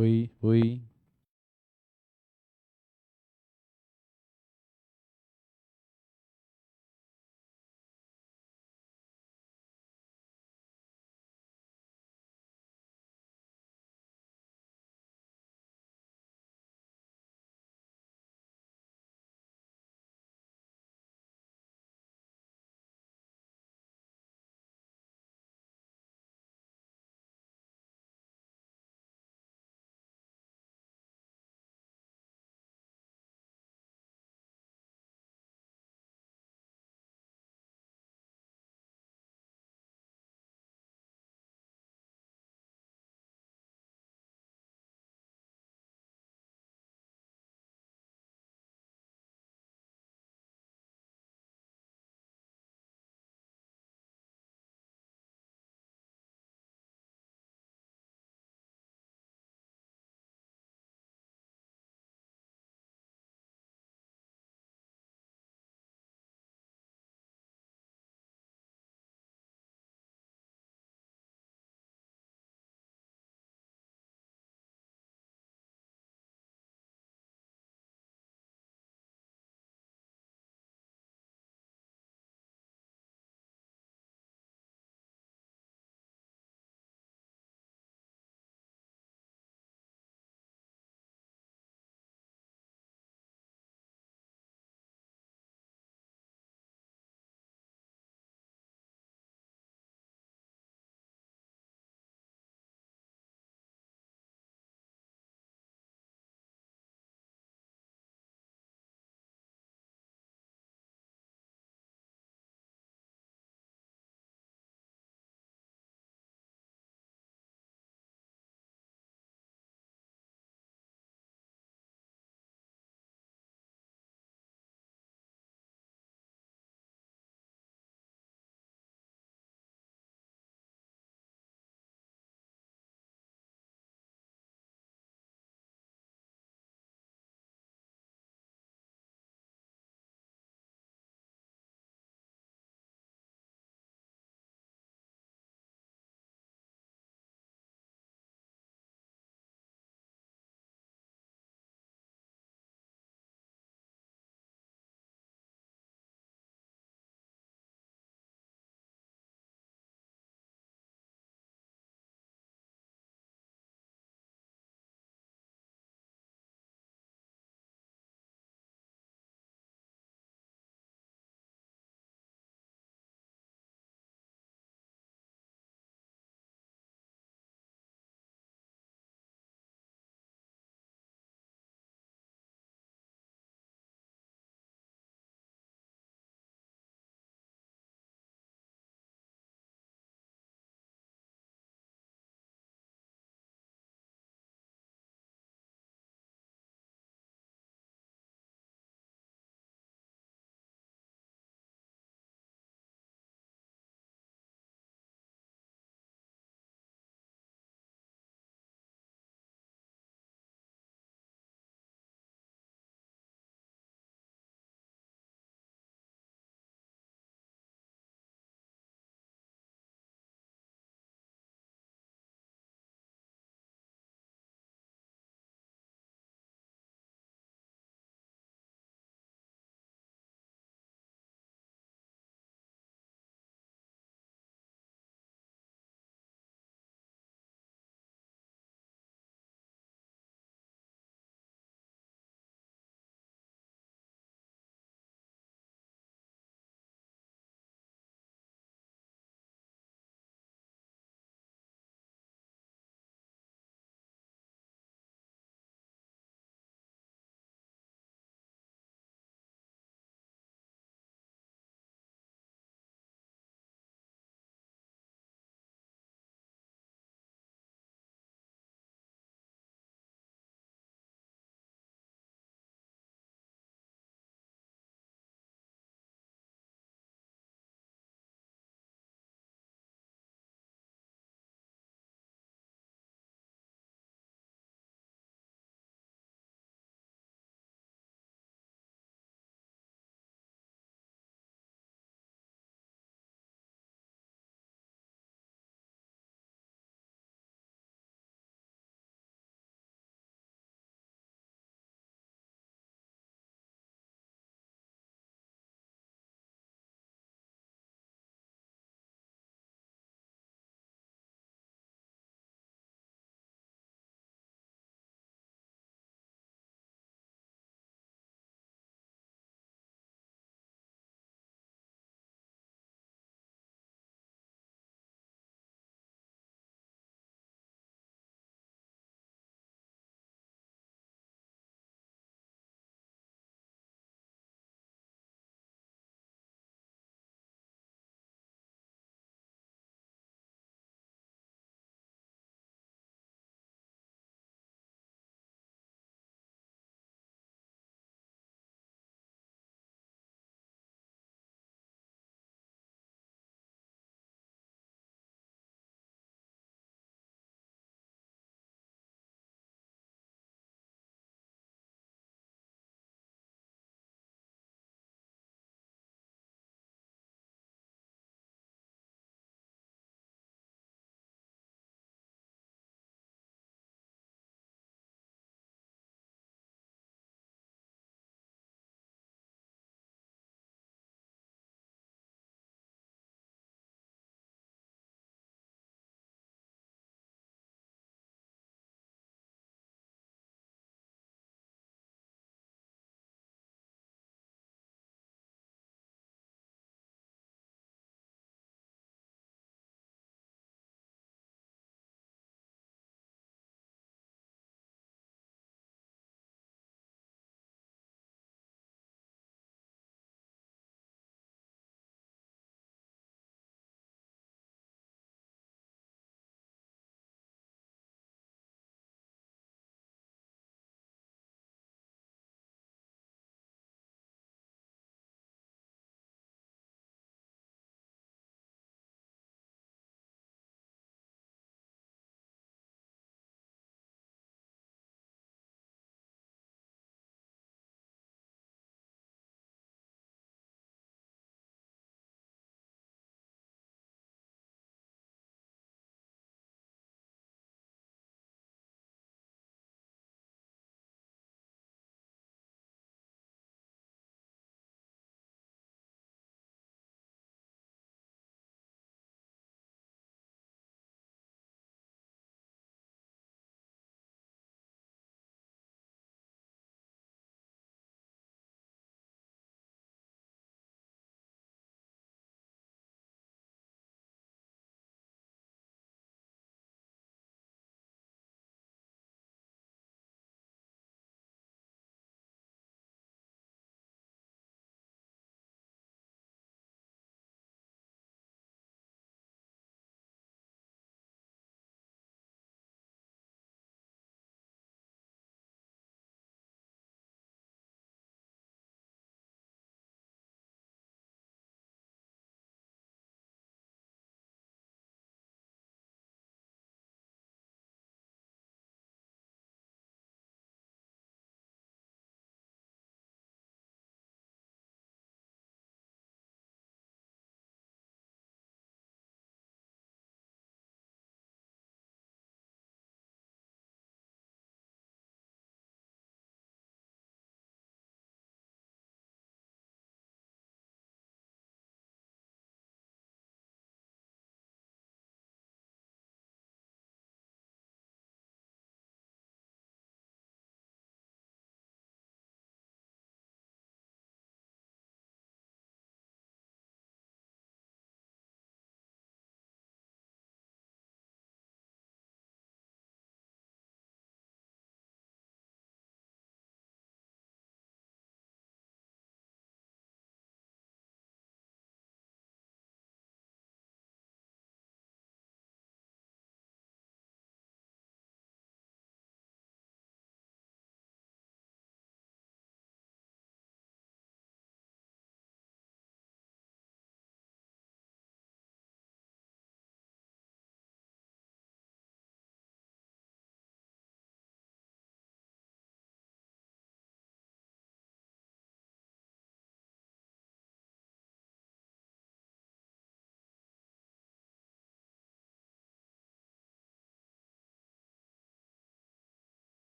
Oi, oi.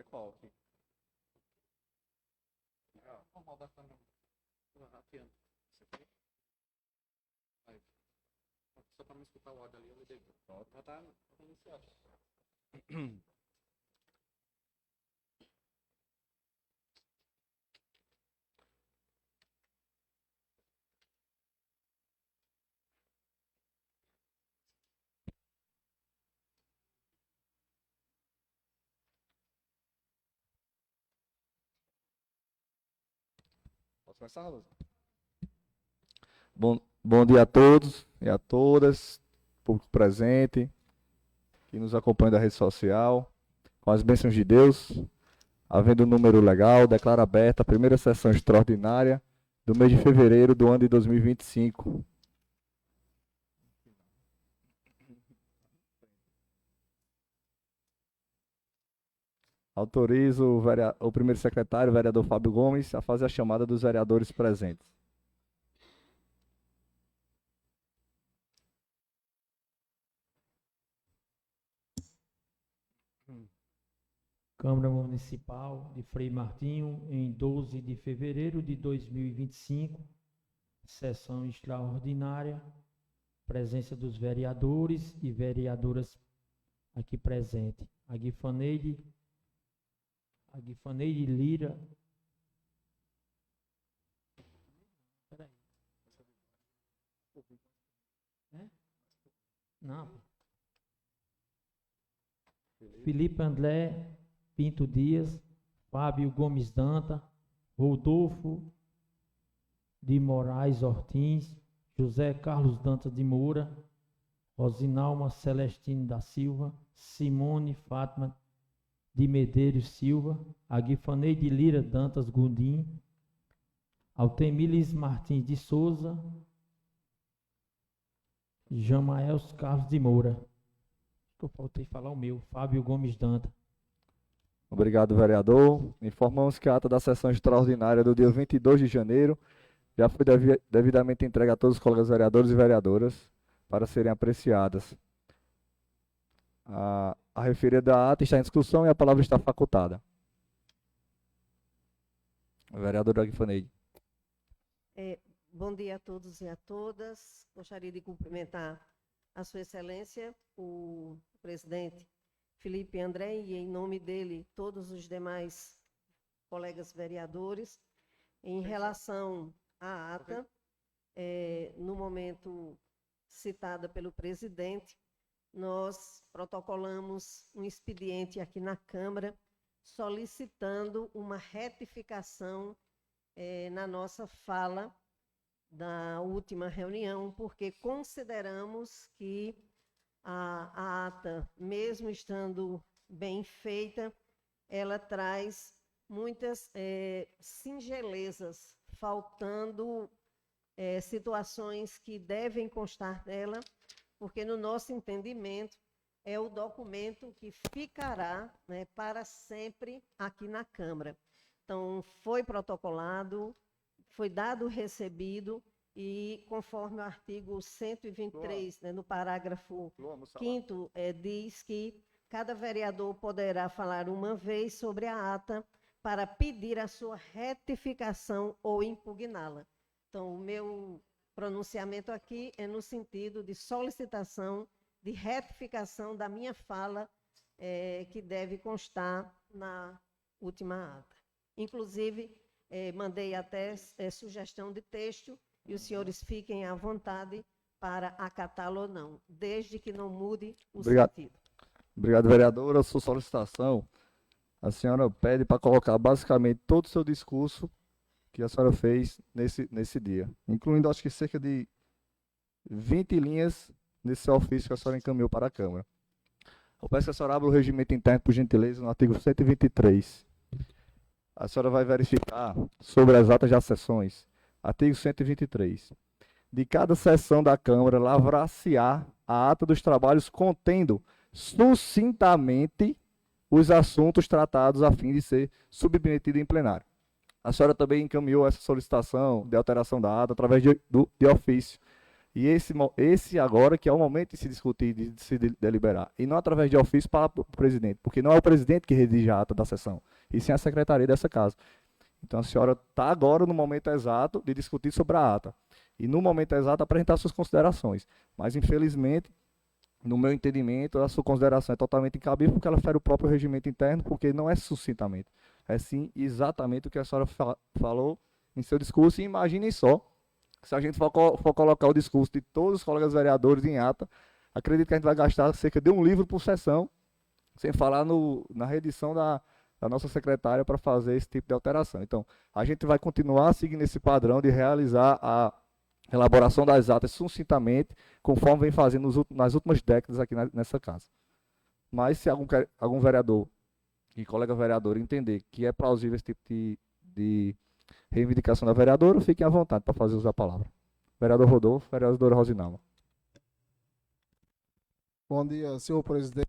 É qual? Normal da câmera. Rateando. Só para não escutar o áudio ali, eu liguei. Já tá iniciado. Posso começar, Rosa? Bom dia a todos e a todas, público presente, que nos acompanha da rede social. Com as bênçãos de Deus, havendo um número legal, declaro aberta a primeira sessão extraordinária do mês de fevereiro do ano de 2025. Autorizo o primeiro secretário, o vereador Fábio Gomes, a fazer a chamada dos vereadores presentes. Câmara Municipal de Frei Martinho, em 12 de fevereiro de 2025, sessão extraordinária, presença dos vereadores e vereadoras aqui presentes. Aguifaneide Lira. Peraí. Não. Felipe André Pinto Dias, Fábio Gomes Danta, Rodolfo de Moraes Ortins, José Carlos Dantas de Moura, Rosinalma Celestino da Silva, Simone Fátima de Medeiros Silva, Aguifaneide Lira Dantas Gondim, Altemilis Martins de Souza, Jamael Carlos de Moura. Eu faltei falar o meu, Fábio Gomes Danta. Obrigado, vereador. Informamos que a ata da sessão extraordinária do dia 22 de janeiro já foi devidamente entregue a todos os colegas vereadores e vereadoras para serem apreciadas. A referida ata está em discussão e a palavra está facultada. Vereador Aguifaneide. Bom dia a todos e a todas. Gostaria de cumprimentar a Sua Excelência, o presidente Felipe André, e em nome dele todos os demais colegas vereadores. Em relação à ata, no momento citada pelo presidente, nós protocolamos um expediente aqui na Câmara solicitando uma retificação na nossa fala da última reunião, porque consideramos que a ata, mesmo estando bem feita, ela traz muitas singelezas, faltando situações que devem constar dela, porque, no nosso entendimento, é o documento que ficará, né, para sempre aqui na Câmara. Então, foi protocolado, foi dado recebido, e conforme o artigo 123, né, no parágrafo 5º, diz que cada vereador poderá falar uma vez sobre a ata para pedir a sua retificação ou impugná-la. Então, o meu pronunciamento aqui é no sentido de solicitação de retificação da minha fala, que deve constar na última ata. Inclusive, mandei até sugestão de texto, e os senhores fiquem à vontade para acatá-lo ou não, desde que não mude o sentido. Obrigado, vereadora. A sua solicitação, a senhora pede para colocar basicamente todo o seu discurso que a senhora fez nesse dia, incluindo, acho que, cerca de 20 linhas nesse ofício que a senhora encaminhou para a Câmara. Eu peço que a senhora abra o regimento interno, por gentileza, no artigo 123. A senhora vai verificar sobre as atas das sessões. Artigo 123. De cada sessão da Câmara, lavrar-se-á a ata dos trabalhos contendo sucintamente os assuntos tratados a fim de ser submetido em plenário. A senhora também encaminhou essa solicitação de alteração da ata através de ofício. E esse agora que é o momento de se discutir, de se deliberar. E não através de ofício para o presidente, porque não é o presidente que redige a ata da sessão, e sim a secretaria dessa casa. Então a senhora está agora no momento exato de discutir sobre a ata. E no momento exato apresentar suas considerações. Mas infelizmente, no meu entendimento, a sua consideração é totalmente incabível porque ela fere o próprio regimento interno, porque não é sucintamente. É sim exatamente o que a senhora falou em seu discurso. E imaginem só, se a gente for colocar o discurso de todos os colegas vereadores em ata, acredito que a gente vai gastar cerca de um livro por sessão, sem falar na reedição da nossa secretária para fazer esse tipo de alteração. Então, a gente vai continuar seguindo esse padrão de realizar a elaboração das atas sucintamente, conforme vem fazendo nas últimas décadas aqui nessa casa. Mas se algum vereador e colega vereador entender que é plausível esse tipo de reivindicação da vereadora, fiquem à vontade para fazer uso da palavra. Vereador Rodolfo, vereadora Rosinalma. Bom dia, senhor presidente.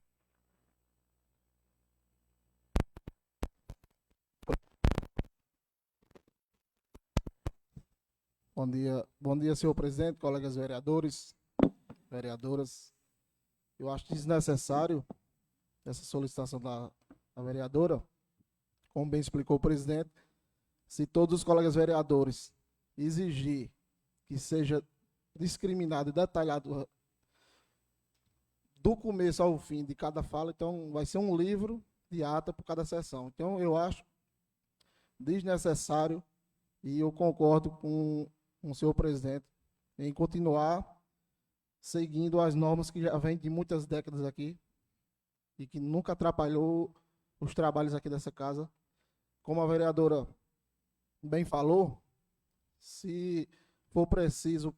Bom dia, senhor presidente, colegas vereadores, vereadoras. Eu acho desnecessário essa solicitação da vereadora, como bem explicou o presidente. Se todos os colegas vereadores exigir que seja discriminado e detalhado do começo ao fim de cada fala, então vai ser um livro de ata por cada sessão. Então eu acho desnecessário e eu concordo com o senhor presidente em continuar seguindo as normas que já vêm de muitas décadas aqui e que nunca atrapalhou os trabalhos aqui dessa casa. Como a vereadora bem falou, se for preciso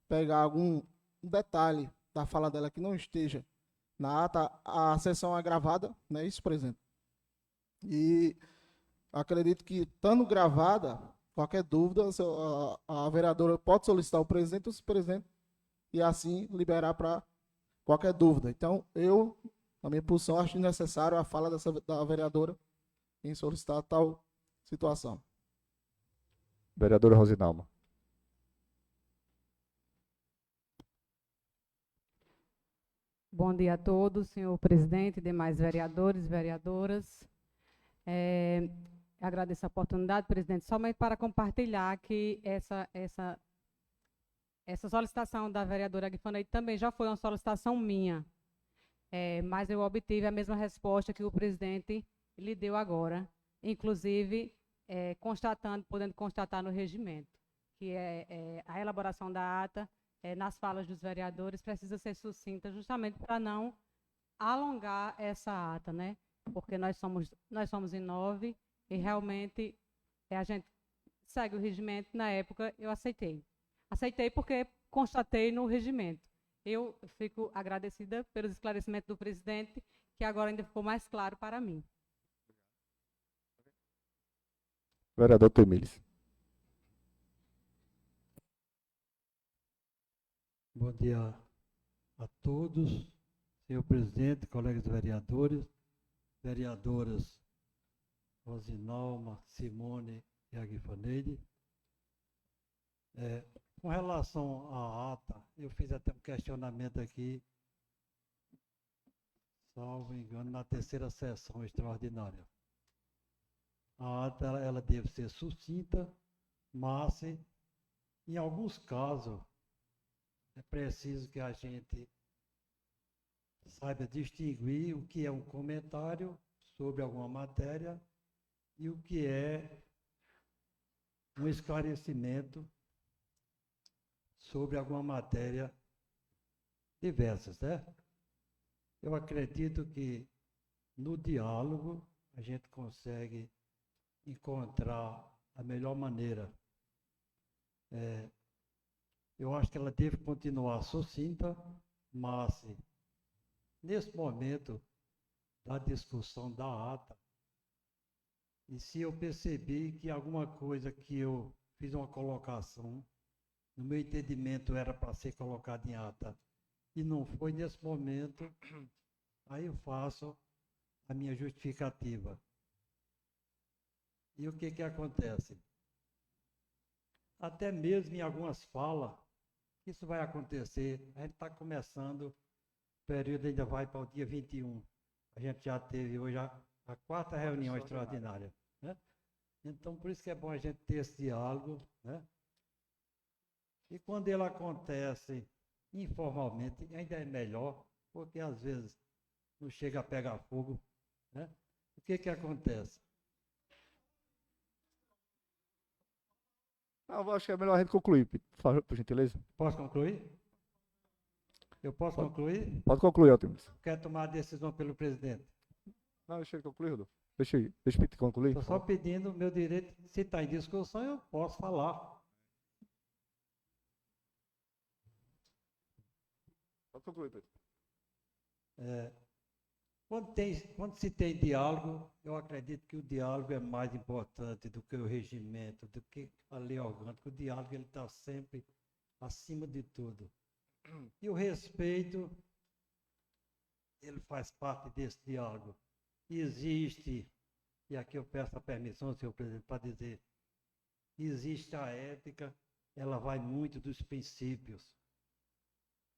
pegar algum detalhe da fala dela que não esteja na ata, a sessão é gravada, não é isso, presidente? E acredito que, estando gravada, qualquer dúvida, a vereadora pode solicitar ao presidente, o presidente, e assim liberar para qualquer dúvida. Então, eu, na minha posição, acho necessário a fala da vereadora em solicitar tal situação. Vereadora Rosinalma. Bom dia a todos, senhor presidente, demais vereadores, vereadoras. Agradeço a oportunidade, presidente, somente para compartilhar que essa solicitação da vereadora Aguifaneide também já foi uma solicitação minha, mas eu obtive a mesma resposta que o presidente lhe deu agora, inclusive podendo constatar no regimento, que a elaboração da ata nas falas dos vereadores precisa ser sucinta, justamente para não alongar essa ata, né? Porque nós somos em 9 e realmente a gente segue o regimento. Na época eu aceitei porque constatei no regimento. Eu fico agradecida pelos esclarecimentos do presidente, que agora ainda ficou mais claro para mim. Vereador Temiles. Bom dia a todos, senhor presidente, colegas vereadores, vereadoras Rosinalma, Simone e Aguifaneide. Com relação à ata, eu fiz até um questionamento aqui, salvo engano, na terceira sessão extraordinária. A ata ela deve ser sucinta, mas em alguns casos é preciso que a gente saiba distinguir o que é um comentário sobre alguma matéria e o que é um esclarecimento sobre alguma matéria diversa, certo? Eu acredito que no diálogo a gente consegue encontrar a melhor maneira. Eu acho que ela deve continuar sucinta, mas nesse momento da discussão da ata, e se eu percebi que alguma coisa que eu fiz uma colocação, no meu entendimento era para ser colocada em ata, e não foi nesse momento, aí eu faço a minha justificativa. E o que acontece? Até mesmo em algumas falas, Isso vai acontecer, a gente está começando, o período ainda vai para o dia 21. A gente já teve hoje a quarta reunião extraordinária, né? Então, por isso que é bom a gente ter esse diálogo, né? E quando ele acontece informalmente, ainda é melhor, porque às vezes não chega a pegar fogo, né? O que que acontece? Eu acho que é melhor a gente concluir, por gentileza. Posso concluir? Eu posso Pode. concluir? Pode concluir, Altimes. Quer tomar a decisão pelo presidente? Não, deixa ele concluir, Rodolfo. Deixa ele concluir. Estou só pedindo o meu direito, se está em discussão, eu posso falar. Pode concluir, Pedro. Quando se tem diálogo, eu acredito que o diálogo é mais importante do que o regimento, do que a lei orgânica. O diálogo ele está sempre acima de tudo. E o respeito, ele faz parte desse diálogo. Existe, e aqui eu peço a permissão, senhor presidente, para dizer, existe a ética, ela vai muito dos princípios.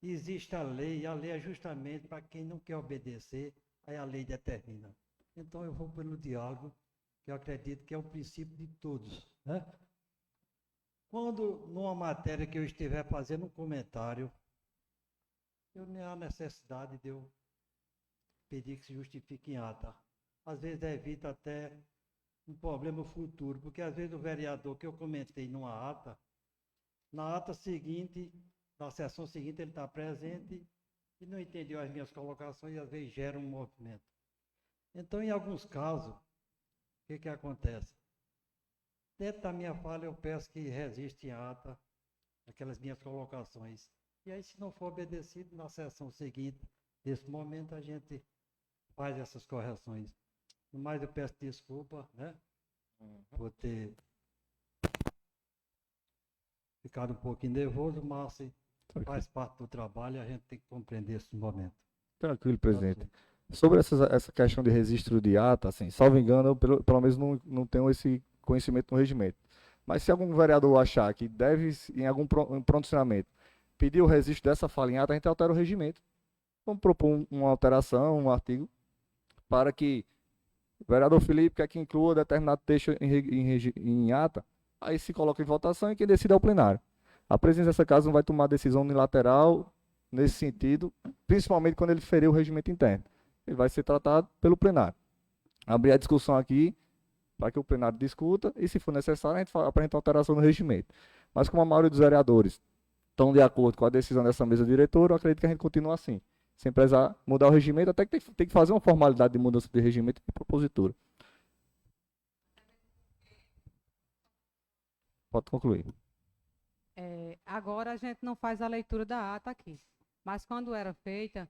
Existe a lei, e a lei é justamente para quem não quer obedecer, aí a lei determina. Então eu vou pelo diálogo, que eu acredito que é o princípio de todos, né? Quando, numa matéria que eu estiver fazendo um comentário, eu nem há necessidade de eu pedir que se justifique em ata. Às vezes evita até um problema futuro, porque às vezes o vereador que eu comentei numa ata, na ata seguinte, na sessão seguinte ele está presente e não entendeu as minhas colocações e às vezes gera um movimento. Então, em alguns casos, o que acontece? Dentro da minha fala eu peço que resista em ata aquelas minhas colocações. E aí, se não for obedecido, na sessão seguinte, nesse momento, a gente faz essas correções. No mais, eu peço desculpa, né? Por ter ficado um pouquinho nervoso, mas faz parte do trabalho e a gente tem que compreender esse momento. Tranquilo, presidente. Sobre essa questão de registro de ata, assim, salvo engano, eu pelo menos não tenho esse conhecimento no regimento. Mas se algum vereador achar que deve, em algum pronunciamento, pedir o registro dessa fala em ata, a gente altera o regimento. Vamos propor uma alteração, um artigo, para que o vereador Felipe quer que inclua determinado texto em ata, aí se coloca em votação e quem decide é o plenário. A presidência dessa casa não vai tomar decisão unilateral nesse sentido, principalmente quando ele ferir o regimento interno. Ele vai ser tratado pelo plenário. Abrir a discussão aqui para que o plenário discuta e, se for necessário, a gente apresenta alteração no regimento. Mas como a maioria dos vereadores estão de acordo com a decisão dessa mesa diretora, eu acredito que a gente continua assim, sem precisar mudar o regimento, até que tem que fazer uma formalidade de mudança de regimento e propositura. Pode concluir. Agora a gente não faz a leitura da ata aqui, mas quando era feita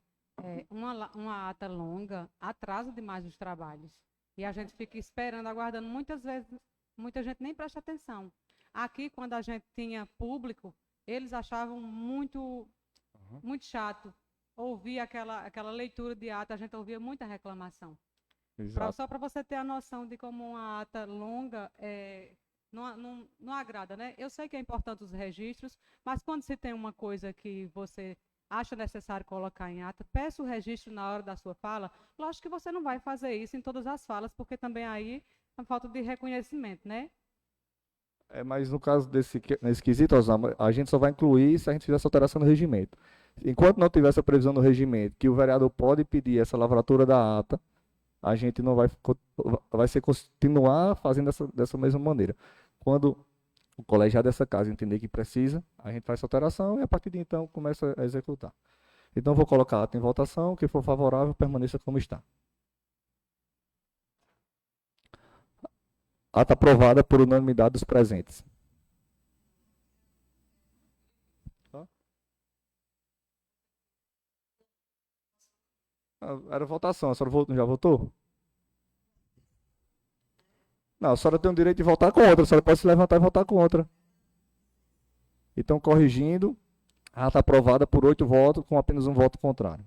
uma ata longa, atrasa demais os trabalhos. E a gente fica esperando, aguardando. Muitas vezes, muita gente nem presta atenção. Aqui, quando a gente tinha público, eles achavam muito chato ouvir aquela leitura de ata, a gente ouvia muita reclamação. Só para você ter a noção de como uma ata longa não agrada, né? Eu sei que é importante os registros, mas quando se tem uma coisa que você acha necessário colocar em ata, peça o registro na hora da sua fala. Lógico que você não vai fazer isso em todas as falas, porque também aí é falta de reconhecimento, né? Mas no caso nesse quesito, Osama, a gente só vai incluir se a gente fizer essa alteração no regimento. Enquanto não tiver essa previsão no regimento, que o vereador pode pedir essa lavratura da ata, a gente não vai continuar fazendo dessa mesma maneira. Quando o colegiado dessa casa entender que precisa, a gente faz essa alteração e a partir de então começa a executar. Então vou colocar a ata em votação, quem for favorável permaneça como está. Ata aprovada por unanimidade dos presentes. Era votação, a senhora já votou? Não, a senhora tem o direito de votar contra, a senhora pode se levantar e votar contra. Então, corrigindo, a ata aprovada por 8 votos, com apenas um voto contrário.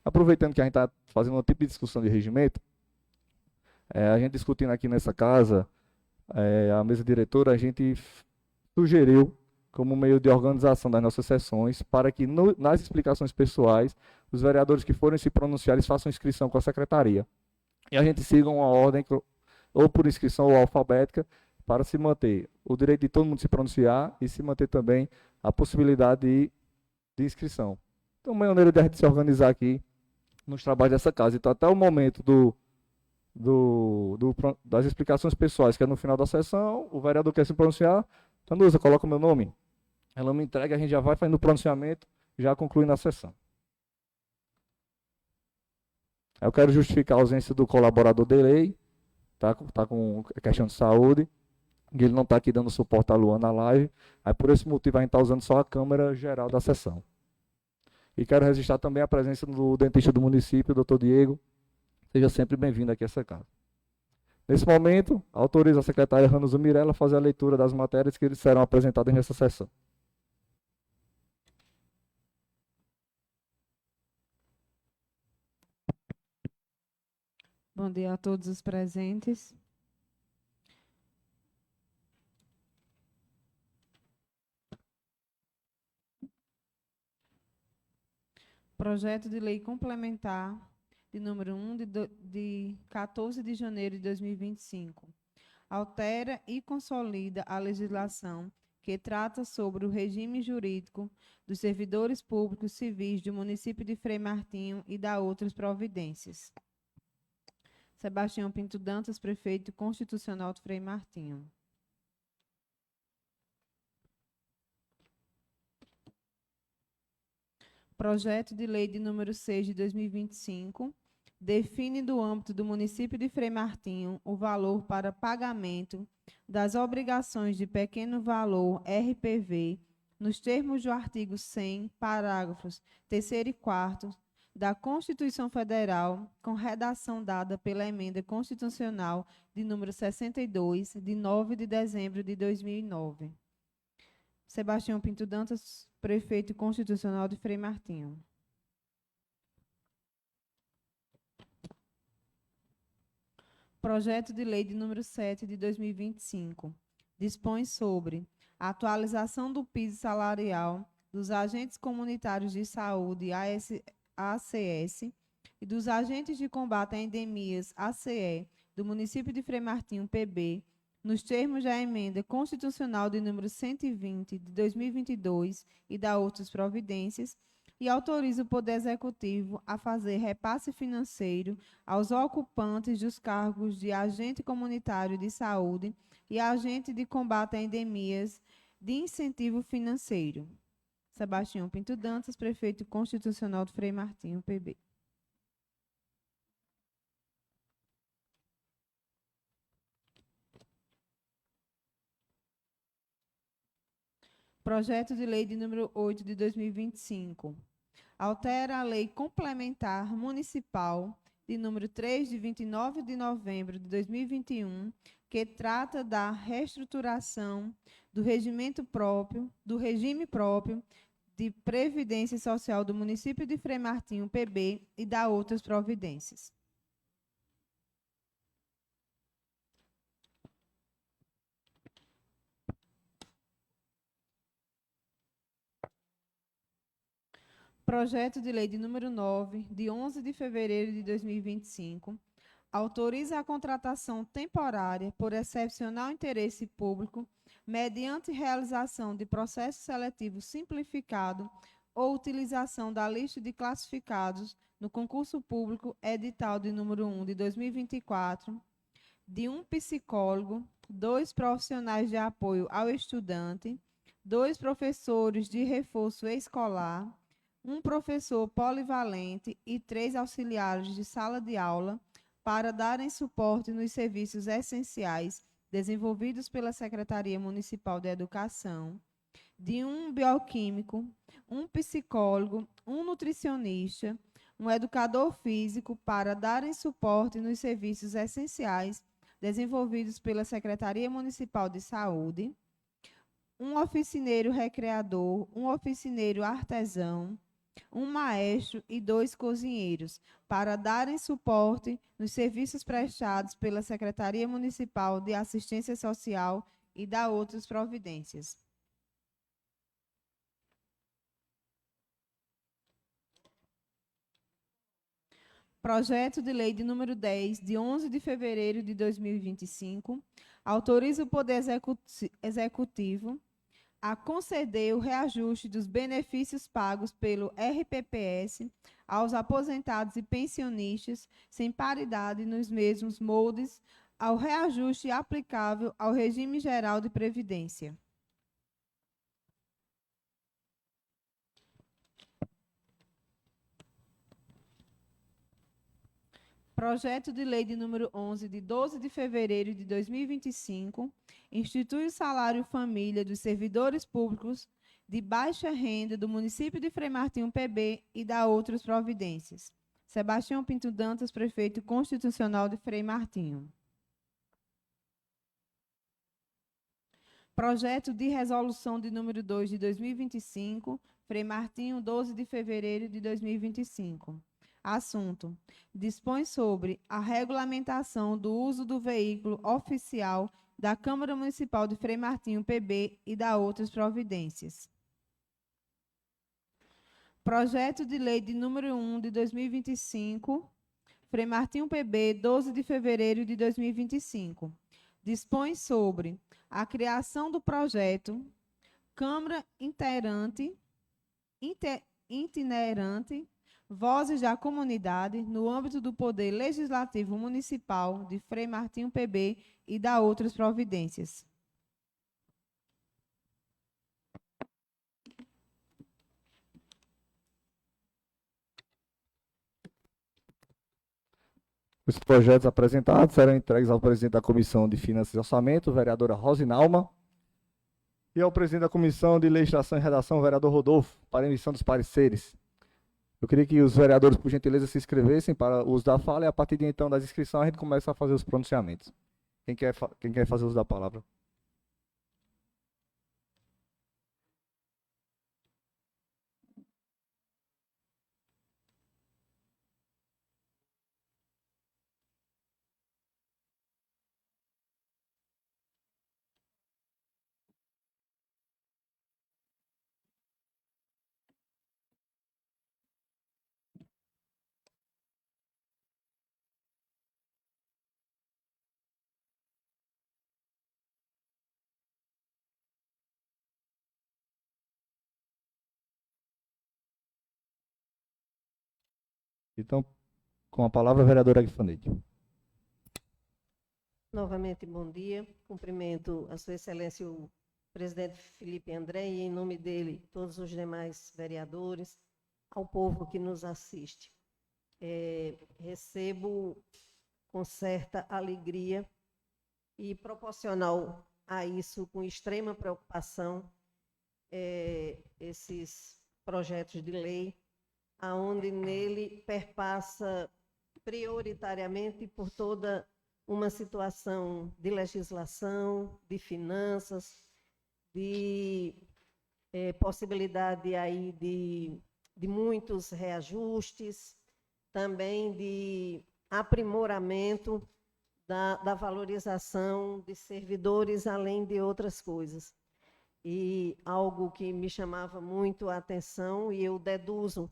Aproveitando que a gente está fazendo um tipo de discussão de regimento, a gente discutindo aqui nessa casa a mesa diretora, a gente sugeriu como meio de organização das nossas sessões para que nas explicações pessoais, os vereadores que forem se pronunciar, eles façam inscrição com a secretaria. E a gente siga uma ordem, ou por inscrição ou alfabética, para se manter o direito de todo mundo se pronunciar e se manter também a possibilidade de inscrição. Então, uma maneira de a gente se organizar aqui nos trabalhos dessa casa. Então, até o momento das explicações pessoais, que é no final da sessão, o vereador quer se pronunciar, Tanusa, coloca o meu nome. Ela me entrega, a gente já vai fazendo o pronunciamento, já concluindo a sessão. Eu quero justificar a ausência do colaborador de lei, tá com questão de saúde, e ele não está aqui dando suporte à Luana na live, aí por esse motivo a gente está usando só a câmera geral da sessão. E quero registrar também a presença do dentista do município, doutor Diego. Seja sempre bem-vindo aqui a essa casa. Nesse momento, autorizo a secretária Ranuza Mirella a fazer a leitura das matérias que serão apresentadas nessa sessão. Bom dia a todos os presentes. Projeto de lei complementar de número 1 de 14 de janeiro de 2025. Altera e consolida a legislação que trata sobre o regime jurídico dos servidores públicos civis do município de Frei Martinho e da outras providências. Sebastião Pinto Dantas, prefeito constitucional de Frei Martinho. Projeto de lei de número 6 de 2025 define do âmbito do município de Frei Martinho o valor para pagamento das obrigações de pequeno valor RPV nos termos do artigo 100, parágrafos 3º e 4º da Constituição Federal, com redação dada pela Emenda Constitucional de número 62, de 9 de dezembro de 2009. Sebastião Pinto Dantas, prefeito constitucional de Frei Martinho. Projeto de lei de número 7 de 2025 dispõe sobre a atualização do piso salarial dos agentes comunitários de saúde ACS e dos agentes de combate a endemias ACE do município de Frei Martinho PB, nos termos da emenda constitucional de número 120 de 2022 e da outras providências, e autoriza o Poder Executivo a fazer repasse financeiro aos ocupantes dos cargos de agente comunitário de saúde e agente de combate a endemias de incentivo financeiro. Sebastião Pinto Dantas, prefeito constitucional de Frei Martinho, PB. Projeto de lei de número 8 de 2025. Altera a lei complementar municipal de número 3 de 29 de novembro de 2021, que trata da reestruturação do regime próprio de previdência social do município de Frei Martinho, PB, e da outras providências. Projeto de lei de número 9, de 11 de fevereiro de 2025, autoriza a contratação temporária por excepcional interesse público, mediante realização de processo seletivo simplificado ou utilização da lista de classificados no concurso público edital de número 1 de 2024, de um psicólogo, 2 profissionais de apoio ao estudante, 2 professores de reforço escolar, um professor polivalente e 3 auxiliares de sala de aula para darem suporte nos serviços essenciais desenvolvidos pela Secretaria Municipal de Educação, de um bioquímico, um psicólogo, um nutricionista, um educador físico para darem suporte nos serviços essenciais desenvolvidos pela Secretaria Municipal de Saúde, um oficineiro recreador, um oficineiro artesão, um maestro e 2 cozinheiros, para darem suporte nos serviços prestados pela Secretaria Municipal de Assistência Social e da outras providências. Projeto de Lei de número 10, de 11 de fevereiro de 2025, autoriza o Poder Executivo a conceder o reajuste dos benefícios pagos pelo RPPS aos aposentados e pensionistas, sem paridade nos mesmos moldes, ao reajuste aplicável ao regime geral de previdência. Projeto de Lei de número 11, de 12 de fevereiro de 2025, institui o salário família dos servidores públicos de baixa renda do município de Frei Martinho PB e da outras providências. Sebastião Pinto Dantas, prefeito constitucional de Frei Martinho. Projeto de resolução de número 2 de 2025, Frei Martinho, 12 de fevereiro de 2025. Assunto: dispõe sobre a regulamentação do uso do veículo oficial da Câmara Municipal de Frei Martinho PB e da outras providências. Projeto de Lei de número 1 de 2025, Frei Martinho PB, 12 de fevereiro de 2025. Dispõe sobre a criação do projeto Câmara Itinerante Vozes da Comunidade no âmbito do Poder Legislativo Municipal de Frei Martinho PB e da outras providências. Os projetos apresentados serão entregues ao presidente da Comissão de Finanças e Orçamento, vereadora Rosinalma, e ao presidente da Comissão de Legislação e Redação, vereador Rodolfo, para emissão dos pareceres. Eu queria que os vereadores, por gentileza, se inscrevessem para o uso da fala e, a partir de então das inscrições, a gente começa a fazer os pronunciamentos. Quem quer fazer uso da palavra? Então, com a palavra, a vereadora Agfanede. Novamente, bom dia. Cumprimento a Sua Excelência, o presidente Felipe André, e, em nome dele, todos os demais vereadores, ao povo que nos assiste. Recebo com certa alegria e, proporcional a isso, com extrema preocupação, esses projetos de lei, aonde nele perpassa prioritariamente por toda uma situação de legislação, de finanças, de possibilidade aí de muitos reajustes, também de aprimoramento da valorização de servidores, além de outras coisas. E algo que me chamava muito a atenção, e eu deduzo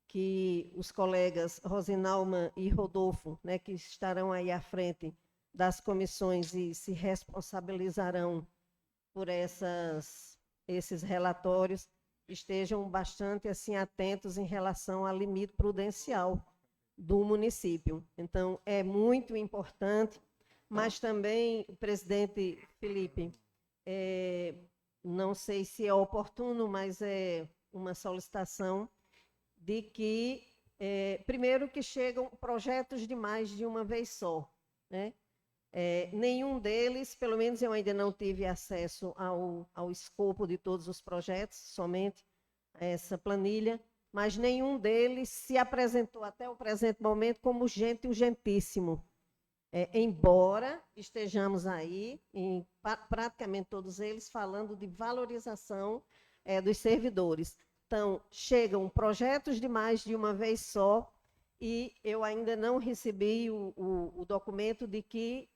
que os colegas Rosinalma e Rodolfo, né, que estarão aí à frente das comissões e se responsabilizarão por esses relatórios, estejam bastante assim atentos em relação ao limite prudencial do município. Então, é muito importante, mas também, presidente Felipe, não sei se é oportuno, mas é uma solicitação de que, primeiro, que chegam projetos de mais de uma vez só, né? Nenhum deles, pelo menos eu ainda não tive acesso ao escopo de todos os projetos, somente a essa planilha, mas nenhum deles se apresentou até o presente momento como urgente e urgentíssimo. Embora estejamos aí, em praticamente todos eles, falando de valorização dos servidores. Então, chegam projetos de mais de uma vez só e eu ainda não recebi o documento de que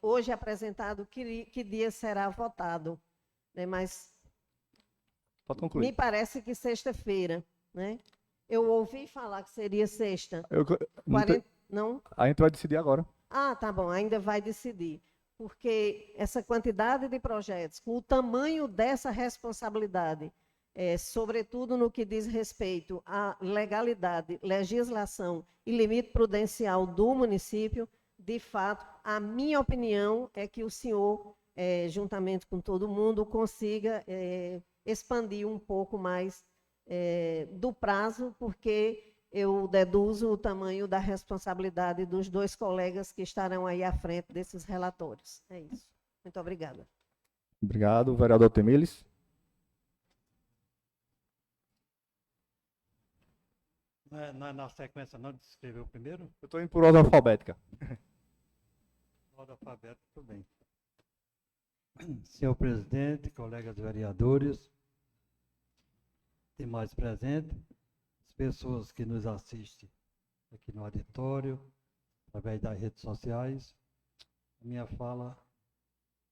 hoje é apresentado que dia será votado, né? Mas Pode me concluir. parece que sexta-feira, né? Eu ouvi falar que seria sexta. Não tem- Não? A gente vai decidir agora. Ah, tá bom, ainda vai decidir. Porque essa quantidade de projetos, com o tamanho dessa responsabilidade, sobretudo no que diz respeito à legalidade, legislação e limite prudencial do município, de fato, a minha opinião é que o senhor, juntamente com todo mundo, consiga expandir um pouco mais do prazo, porque eu deduzo o tamanho da responsabilidade dos dois colegas que estarão aí à frente desses relatórios. É isso. Muito obrigada. Obrigado, vereador Temiles. Não é na sequência não de escrever o primeiro? Eu estou indo por ordem alfabética. Ordem alfabética, tudo bem. Senhor presidente, colegas vereadores, demais presentes, as pessoas que nos assistem aqui no auditório, através das redes sociais, a minha fala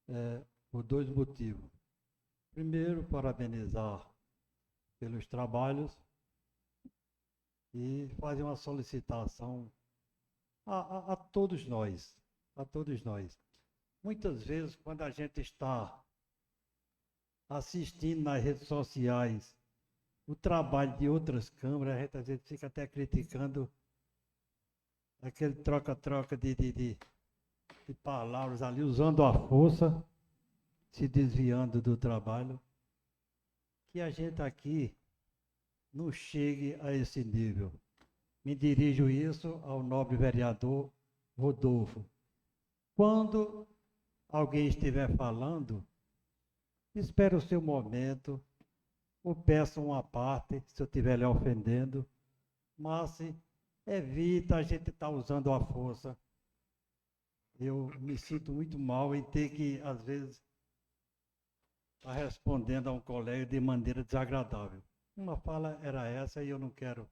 é por dois motivos. Primeiro, parabenizar pelos trabalhos e fazer uma solicitação a todos nós, a todos nós. Muitas vezes, quando a gente está assistindo nas redes sociais o trabalho de outras câmaras, a gente às vezes fica até criticando aquele troca-troca de palavras ali, usando a força, se desviando do trabalho, que a gente aqui não chegue a esse nível. Me dirijo isso ao nobre vereador Rodolfo. Quando alguém estiver falando, espere o seu momento, ou peça uma parte, se eu estiver lhe ofendendo, mas evita a gente estar usando a força. Eu me sinto muito mal em ter que, às vezes, estar respondendo a um colega de maneira desagradável. Uma fala era essa e eu não quero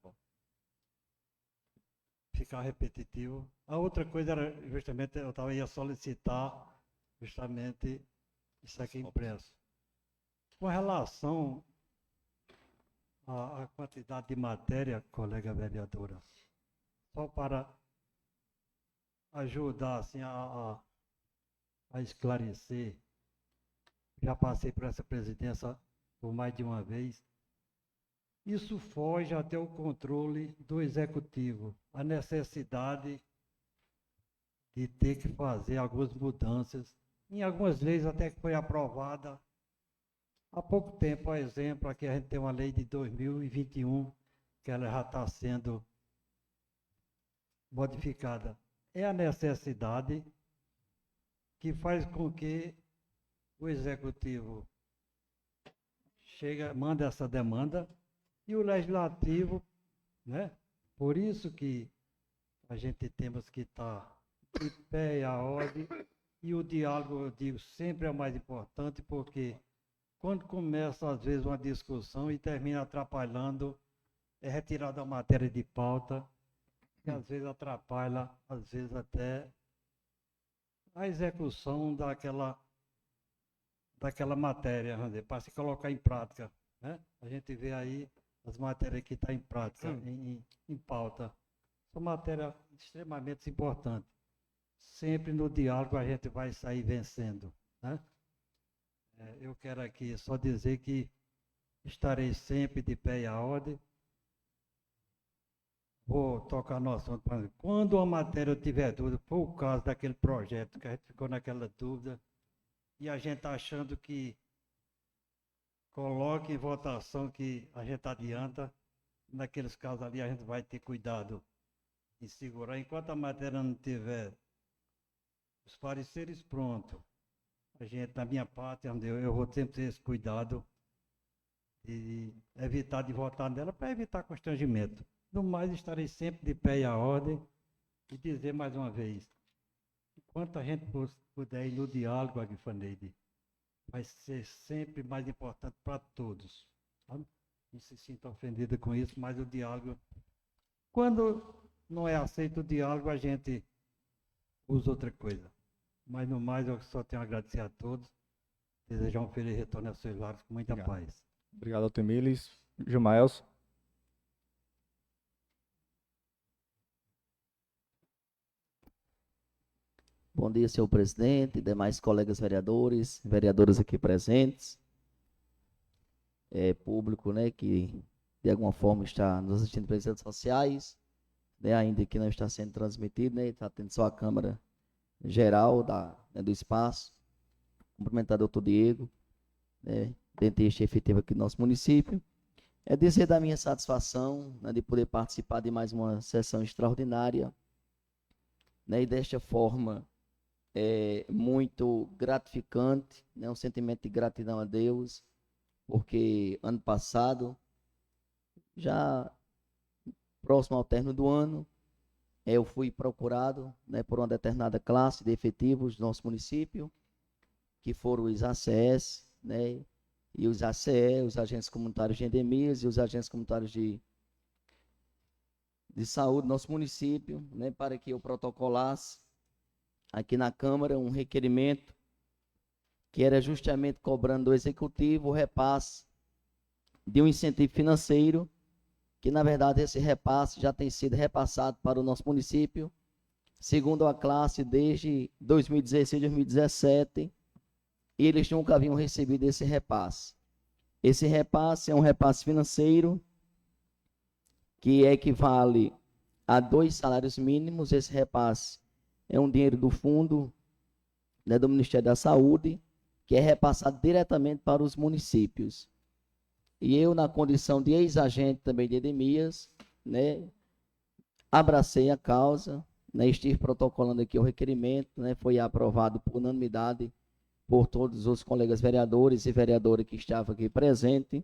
ficar repetitivo. A outra coisa era justamente, ia solicitar justamente isso aqui impresso. Com relação à quantidade de matéria, colega vereadora, só para ajudar assim, a esclarecer, já passei por essa presidência por mais de uma vez, isso foge até o controle do executivo, a necessidade de ter que fazer algumas mudanças, em algumas leis até que foi aprovada há pouco tempo. Por exemplo, aqui a gente tem uma lei de 2021, que ela já está sendo modificada. É a necessidade que faz com que o executivo manda essa demanda e o legislativo, né? Por isso que a gente temos que estar de pé e a ordem, e o diálogo, eu digo, sempre é o mais importante, porque quando começa, às vezes, uma discussão e termina atrapalhando, é retirada a matéria de pauta, que às vezes atrapalha, às vezes até a execução daquela matéria, para se colocar em prática, né? A gente vê aí as matérias que estão em prática, em pauta. São matérias extremamente importantes. Sempre no diálogo a gente vai sair vencendo, né? Eu quero aqui só dizer que estarei sempre de pé e à ordem. Vou tocar no assunto. Quando a matéria eu tiver dúvida, foi o caso daquele projeto que a gente ficou naquela dúvida, e a gente achando que coloque em votação que a gente adianta, naqueles casos ali a gente vai ter cuidado em segurar. Enquanto a matéria não tiver os pareceres prontos, a gente, da minha parte, eu vou sempre ter esse cuidado de evitar de votar nela para evitar constrangimento. No mais, estarei sempre de pé e à ordem e dizer mais uma vez, enquanto a gente puder ir no diálogo, Agfaneide, vai ser sempre mais importante para todos. Sabe? não se sinta ofendida com isso, mas o diálogo, quando não é aceito o diálogo, a gente usa outra coisa. Mas no mais, eu só tenho a agradecer a todos, desejar um feliz retorno aos seus lares com muita Obrigado. paz. Obrigado, Altemiles. Gilmaelson. Bom dia, senhor presidente, demais colegas vereadores, vereadoras aqui presentes, público, né, que de alguma forma está nos assistindo pelas redes sociais, né, ainda que não está sendo transmitido, né, está tendo só a câmera geral do espaço. Cumprimentar o doutor Diego, né, dentista efetivo aqui do nosso município. É dizer da minha satisfação, né, de poder participar de mais uma sessão extraordinária, né, e desta forma muito gratificante, né, um sentimento de gratidão a Deus, porque ano passado, já próximo ao término do ano, eu fui procurado, né, por uma determinada classe de efetivos do nosso município, que foram os ACS, né, e os ACE, os agentes comunitários de endemias e os agentes comunitários de saúde do nosso município, né, para que eu protocolasse aqui na Câmara um requerimento que era justamente cobrando do Executivo o repasse de um incentivo financeiro, que na verdade esse repasse já tem sido repassado para o nosso município, segundo a classe desde 2016, 2017, e eles nunca haviam recebido esse repasse. Esse repasse é um repasse financeiro que equivale a 2 salários mínimos. Esse repasse é um dinheiro do fundo, né, do Ministério da Saúde, que é repassado diretamente para os municípios. E eu, na condição de ex-agente também de endemias, né, abracei a causa, né, estive protocolando aqui o requerimento, né, foi aprovado por unanimidade por todos os colegas vereadores e vereadoras que estavam aqui presentes,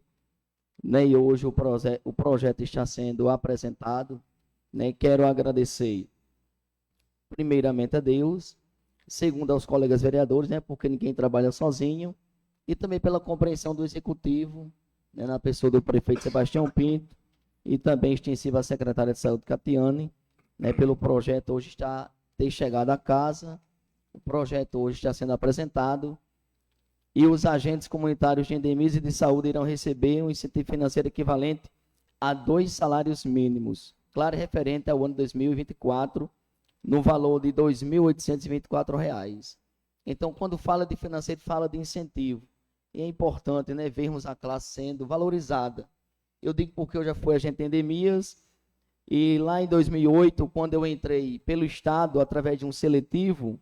né, e hoje o projeto está sendo apresentado, né. Quero agradecer primeiramente a Deus, segundo aos colegas vereadores, né, porque ninguém trabalha sozinho, e também pela compreensão do Executivo, né, na pessoa do prefeito Sebastião Pinto, e também extensiva à secretária de Saúde, Catiane, né, pelo projeto hoje ter chegado à casa. O projeto hoje está sendo apresentado, e os agentes comunitários de endemias e de saúde irão receber um incentivo financeiro equivalente a 2 salários mínimos, claro, referente ao ano 2024, no valor de R$ 2.824. Então, quando fala de financeiro, fala de incentivo. E é importante, né, vermos a classe sendo valorizada. Eu digo porque eu já fui agente de endemias, e lá em 2008, quando eu entrei pelo Estado, através de um seletivo,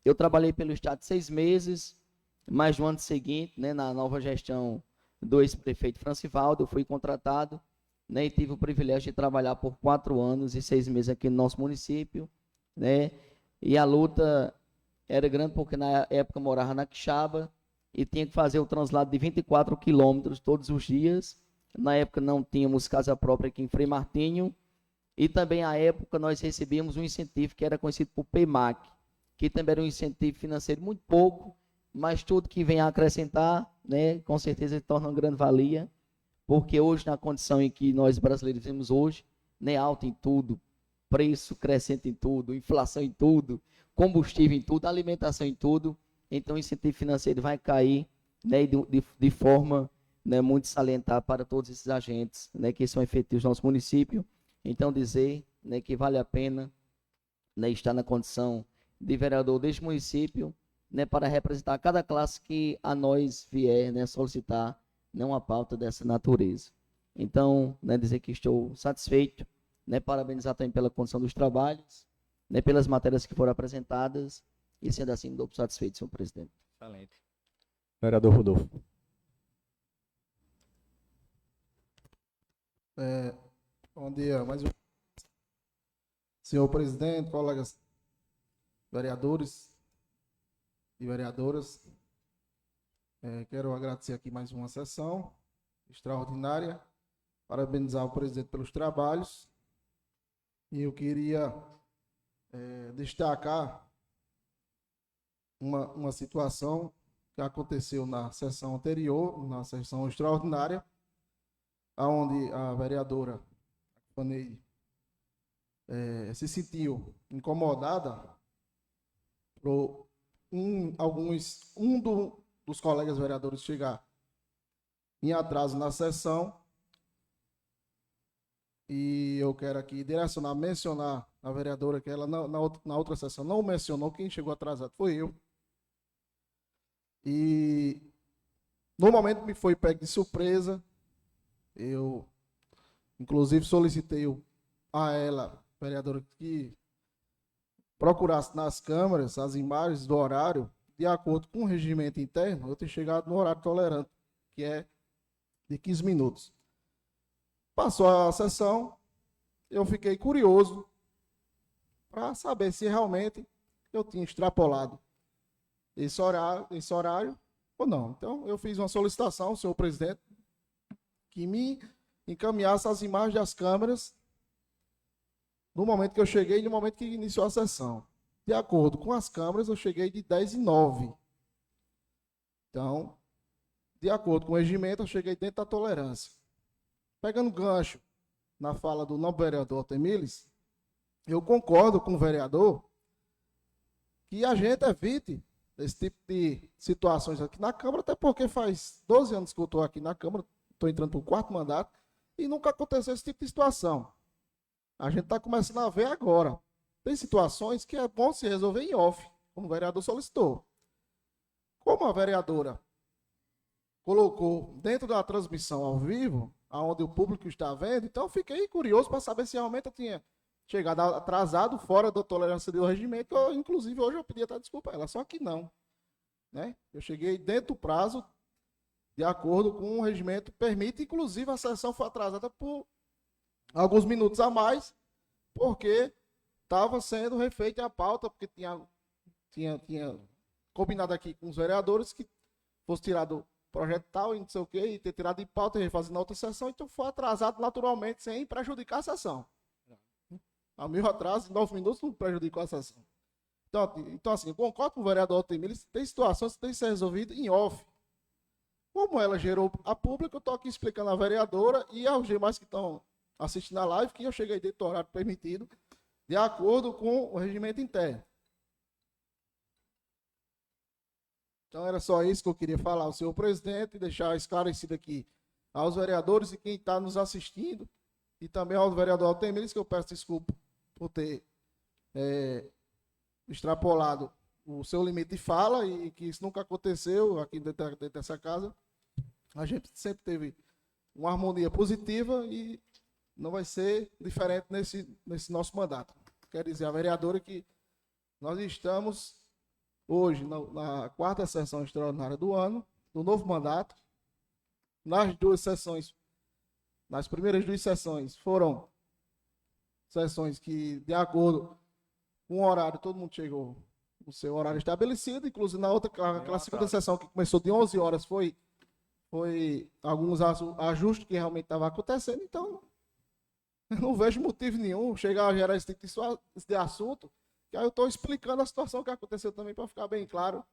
eu trabalhei pelo Estado 6 meses, mas no ano seguinte, né, na nova gestão do ex-prefeito Francivaldo, eu fui contratado, né, e tive o privilégio de trabalhar por 4 anos e 6 meses aqui no nosso município, né, e a luta era grande porque na época eu morava na Quixaba e tinha que fazer o translado de 24 quilômetros todos os dias. Na época não tínhamos casa própria aqui em Frei Martinho, e também à época nós recebíamos um incentivo que era conhecido por PEMAC, que também era um incentivo financeiro muito pouco, mas tudo que vem a acrescentar, né, com certeza torna uma grande valia, porque hoje, na condição em que nós brasileiros vivemos hoje, né, alto em tudo, preço crescente em tudo, inflação em tudo, combustível em tudo, alimentação em tudo, então o incentivo financeiro vai cair, né, de forma, né, muito salientar para todos esses agentes, né, que são efetivos no nosso município. Então dizer, né, que vale a pena, né, estar na condição de vereador deste município, né, para representar cada classe que a nós vier, né, solicitar, né, uma pauta dessa natureza. Então, né, dizer que estou satisfeito, né, parabenizar também pela condição dos trabalhos, né, pelas matérias que foram apresentadas, e sendo assim, estou satisfeito, senhor presidente. Excelente. Vereador Rodolfo. Bom dia, senhor presidente, colegas vereadores e vereadoras. Quero agradecer aqui mais uma sessão extraordinária, parabenizar o presidente pelos trabalhos, e eu queria destacar uma situação que aconteceu na sessão anterior, na sessão extraordinária, onde a vereadora Vaneide se sentiu incomodada por dos colegas vereadores chegar em atraso na sessão. E eu quero aqui mencionar a vereadora que ela na outra sessão não mencionou, quem chegou atrasado foi eu. E no momento me foi pego de surpresa, eu inclusive solicitei a ela, vereadora, que procurasse nas câmeras as imagens do horário, de acordo com o regimento interno, eu tenho chegado no horário tolerante, que é de 15 minutos. Passou a sessão, eu fiquei curioso para saber se realmente eu tinha extrapolado esse horário ou não. Então, eu fiz uma solicitação ao senhor presidente que me encaminhasse as imagens das câmeras no momento que eu cheguei e no momento que iniciou a sessão. De acordo com as câmeras, eu cheguei de 10h09. Então, de acordo com o regimento, eu cheguei dentro da tolerância. Pegando gancho na fala do novo vereador Temiles, eu concordo com o vereador que a gente evite esse tipo de situações aqui na Câmara, até porque faz 12 anos que eu estou aqui na Câmara, estou entrando para o 4º mandato, e nunca aconteceu esse tipo de situação. A gente está começando a ver agora. Tem situações que é bom se resolver em off, como o vereador solicitou. Como a vereadora colocou dentro da transmissão ao vivo, onde o público está vendo, então eu fiquei curioso para saber se realmente eu tinha chegado atrasado, fora da tolerância do regimento. Inclusive, hoje eu pedi até desculpa a ela, só que não. Né? Eu cheguei dentro do prazo, de acordo com o regimento permite, inclusive a sessão foi atrasada por alguns minutos a mais, porque estava sendo refeita a pauta, porque tinha combinado aqui com os vereadores que fosse tirado projeto tal e não sei o quê, e ter tirado de pauta e refazer na outra sessão, então foi atrasado naturalmente, sem prejudicar a sessão. Ao meu atraso, em 9 minutos, não prejudicou a sessão. Então assim, eu concordo com o vereador Altemir, tem situações que têm que ser resolvidas em off. Como ela gerou a pública, eu estou aqui explicando à vereadora e aos demais que estão assistindo a live, que eu cheguei dentro do horário permitido, de acordo com o regimento interno. Então, era só isso que eu queria falar ao senhor presidente e deixar esclarecido aqui aos vereadores e quem está nos assistindo, e também ao vereador Altemir, que eu peço desculpa por ter extrapolado o seu limite de fala e que isso nunca aconteceu aqui dentro dessa casa. A gente sempre teve uma harmonia positiva e não vai ser diferente nesse nosso mandato. Quero dizer à vereadora que nós estamos hoje na 4ª sessão extraordinária do ano, do novo mandato. Nas primeiras 2 sessões foram sessões que, de acordo com o horário, todo mundo chegou no seu horário estabelecido, inclusive na outra, aquela segunda sessão que começou de 11 horas, foi alguns ajustes que realmente estavam acontecendo, então eu não vejo motivo nenhum chegar a gerar esse tipo de assunto, que aí eu estou explicando a situação que aconteceu também para ficar bem claro